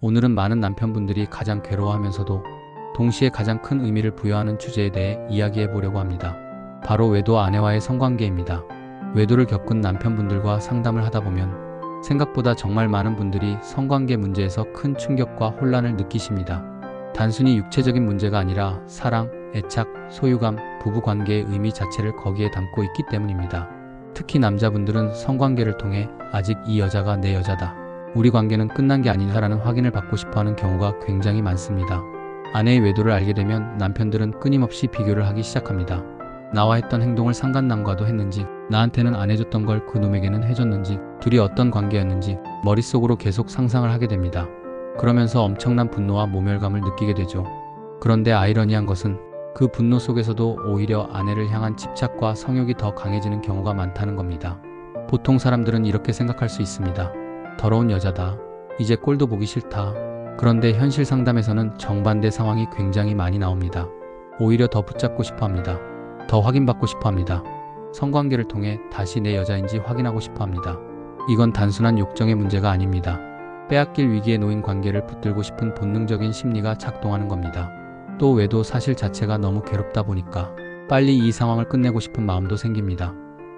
오늘은 많은 남편분들이 가장 괴로워하면서도 동시에 가장 큰 의미를 부여하는 주제에 대해 이야기해 보려고 합니다. 바로 외도 아내와의 성관계입니다. 외도를 겪은 남편분들과 상담을 하다 보면 생각보다 정말 많은 분들이 성관계 문제에서 큰 충격과 혼란을 느끼십니다. 단순히 육체적인 문제가 아니라 사랑, 애착, 소유감, 부부관계의 의미 자체를 거기에 담고 있기 때문입니다. 특히 남자분들은 성관계를 통해 아직 이 여자가 내 여자다, 우리 관계는 끝난 게 아니다라는 확인을 받고 싶어하는 경우가 굉장히 많습니다. 아내의 외도를 알게 되면 남편들은 끊임없이 비교를 하기 시작합니다. 나와 했던 행동을 상간남과도 했는지, 나한테는 안 해줬던 걸 그놈에게는 해줬는지, 둘이 어떤 관계였는지 머릿속으로 계속 상상을 하게 됩니다. 그러면서 엄청난 분노와 모멸감을 느끼게 되죠. 그런데 아이러니한 것은 그 분노 속에서도 오히려 아내를 향한 집착과 성욕이 더 강해지는 경우가 많다는 겁니다. 보통 사람들은 이렇게 생각할 수 있습니다. 더러운 여자다, 이제 꼴도 보기 싫다. 그런데 현실 상담에서는 정반대 상황이 굉장히 많이 나옵니다. 오히려 더 붙잡고 싶어 합니다. 더 확인받고 싶어 합니다. 성관계를 통해 다시 내 여자인지 확인하고 싶어 합니다. 이건 단순한 욕정의 문제가 아닙니다. 빼앗길 위기에 놓인 관계를 붙들고 싶은 본능적인 심리가 작동하는 겁니다. 또 외도 사실 자체가 너무 괴롭다 보니까 빨리 이 상황을 끝내고 싶은 마음도 생깁니다.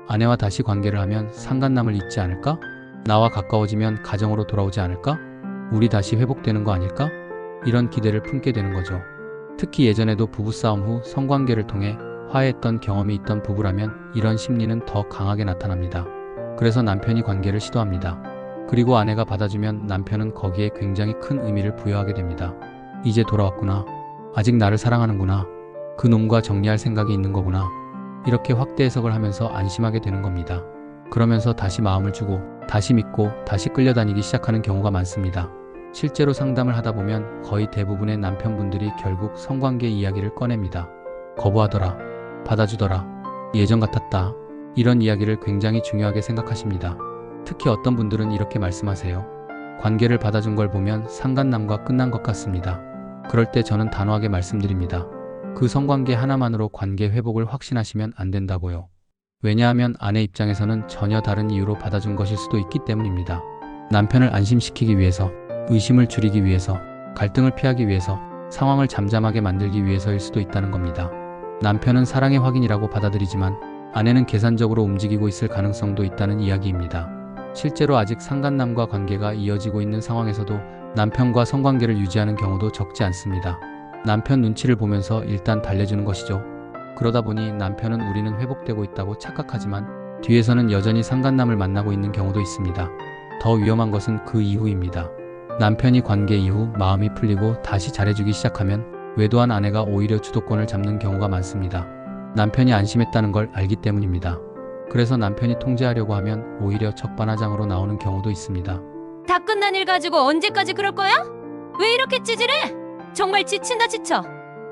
아내와 다시 관계를 하면 상간남을 잊지 않을까? 나와 가까워지면 가정으로 돌아오지 않을까? 우리 다시 회복되는 거 아닐까? 이런 기대를 품게 되는 거죠. 특히 예전에도 부부싸움 후 성관계를 통해 화해했던 경험이 있던 부부라면 이런 심리는 더 강하게 나타납니다. 그래서 남편이 관계를 시도합니다. 그리고 아내가 받아주면 남편은 거기에 굉장히 큰 의미를 부여하게 됩니다. 이제 돌아왔구나. 아직 나를 사랑하는구나. 그 놈과 정리할 생각이 있는 거구나. 이렇게 확대 해석을 하면서 안심하게 되는 겁니다. 그러면서 다시 마음을 주고 다시 믿고 다시 끌려다니기 시작하는 경우가 많습니다. 실제로 상담을 하다 보면 거의 대부분의 남편분들이 결국 성관계 이야기를 꺼냅니다. 거부하더라, 받아주더라, 예전 같았다, 이런 이야기를 굉장히 중요하게 생각하십니다. 특히 어떤 분들은 이렇게 말씀하세요. 관계를 받아준 걸 보면 상간남과 끝난 것 같습니다. 그럴 때 저는 단호하게 말씀드립니다. 그 성관계 하나만으로 관계 회복을 확신하시면 안 된다고요. 왜냐하면 아내 입장에서는 전혀 다른 이유로 받아준 것일 수도 있기 때문입니다. 남편을 안심시키기 위해서, 의심을 줄이기 위해서, 갈등을 피하기 위해서, 상황을 잠잠하게 만들기 위해서일 수도 있다는 겁니다. 남편은 사랑의 확인이라고 받아들이지만 아내는 계산적으로 움직이고 있을 가능성도 있다는 이야기입니다. 실제로 아직 상간남과 관계가 이어지고 있는 상황에서도 남편과 성관계를 유지하는 경우도 적지 않습니다. 남편 눈치를 보면서 일단 달래주는 것이죠. 그러다 보니 남편은 우리는 회복되고 있다고 착각하지만 뒤에서는 여전히 상간남을 만나고 있는 경우도 있습니다. 더 위험한 것은 그 이후입니다. 남편이 관계 이후 마음이 풀리고 다시 잘해주기 시작하면 외도한 아내가 오히려 주도권을 잡는 경우가 많습니다. 남편이 안심했다는 걸 알기 때문입니다. 그래서 남편이 통제하려고 하면 오히려 적반하장으로 나오는 경우도 있습니다. 다 끝난 일 가지고 언제까지 그럴 거야? 왜 이렇게 찌질해? 정말 지친다 지쳐.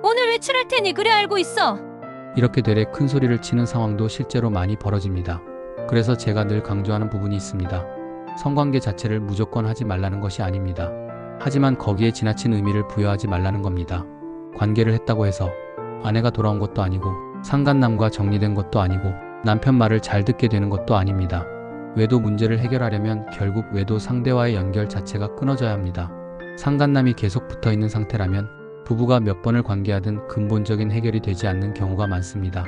오늘 외출할 테니 그래 알고 있어. 이렇게 되레 큰 소리를 치는 상황도 실제로 많이 벌어집니다. 그래서 제가 늘 강조하는 부분이 있습니다. 성관계 자체를 무조건 하지 말라는 것이 아닙니다. 하지만 거기에 지나친 의미를 부여하지 말라는 겁니다. 관계를 했다고 해서 아내가 돌아온 것도 아니고 상간남과 정리된 것도 아니고 남편 말을 잘 듣게 되는 것도 아닙니다. 외도 문제를 해결하려면 결국 외도 상대와의 연결 자체가 끊어져야 합니다. 상간남이 계속 붙어있는 상태라면 부부가 몇 번을 관계하든 근본적인 해결이 되지 않는 경우가 많습니다.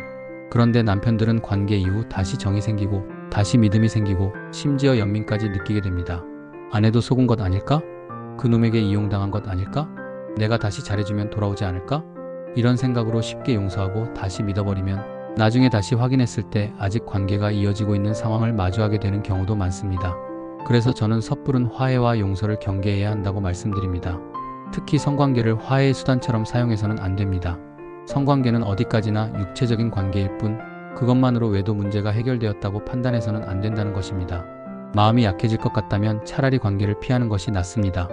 그런데 남편들은 관계 이후 다시 정이 생기고 다시 믿음이 생기고 심지어 연민까지 느끼게 됩니다. 아내도 속은 것 아닐까? 그놈에게 이용당한 것 아닐까? 내가 다시 잘해주면 돌아오지 않을까? 이런 생각으로 쉽게 용서하고 다시 믿어버리면 나중에 다시 확인했을 때 아직 관계가 이어지고 있는 상황을 마주하게 되는 경우도 많습니다. 그래서 저는 섣부른 화해와 용서를 경계해야 한다고 말씀드립니다. 특히 성관계를 화해의 수단처럼 사용해서는 안 됩니다. 성관계는 어디까지나 육체적인 관계일 뿐 그것만으로 외도 문제가 해결되었다고 판단해서는 안 된다는 것입니다. 마음이 약해질 것 같다면 차라리 관계를 피하는 것이 낫습니다.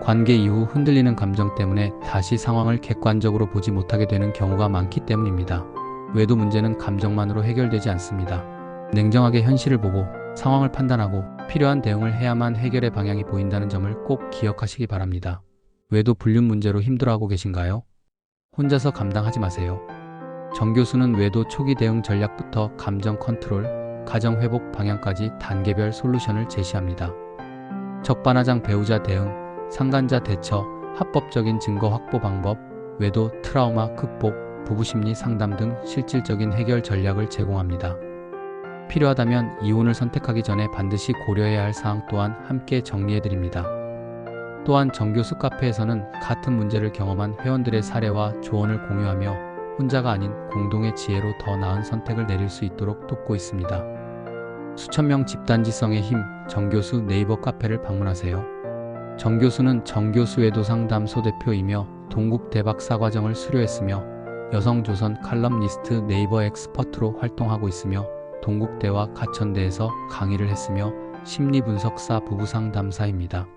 관계 이후 흔들리는 감정 때문에 다시 상황을 객관적으로 보지 못하게 되는 경우가 많기 때문입니다. 외도 문제는 감정만으로 해결되지 않습니다. 냉정하게 현실을 보고 상황을 판단하고 필요한 대응을 해야만 해결의 방향이 보인다는 점을 꼭 기억하시기 바랍니다. 외도 불륜 문제로 힘들어하고 계신가요? 혼자서 감당하지 마세요. 정 교수는 외도 초기 대응 전략부터 감정 컨트롤, 가정 회복 방향까지 단계별 솔루션을 제시합니다. 적반하장 배우자 대응, 상간자 대처, 합법적인 증거 확보 방법, 외도, 트라우마 극복, 부부심리 상담 등 실질적인 해결 전략을 제공합니다. 필요하다면 이혼을 선택하기 전에 반드시 고려해야 할 사항 또한 함께 정리해드립니다. 또한 정교수 카페에서는 같은 문제를 경험한 회원들의 사례와 조언을 공유하며 혼자가 아닌 공동의 지혜로 더 나은 선택을 내릴 수 있도록 돕고 있습니다. 수천 명 집단지성의 힘, 정교수 네이버 카페를 방문하세요. 정교수는 정교수 외도 상담소 대표이며 동국대박사 과정을 수료했으며 여성조선 칼럼니스트 네이버 엑스퍼트로 활동하고 있으며 동국대와 가천대에서 강의를 했으며 심리분석사 부부상담사입니다.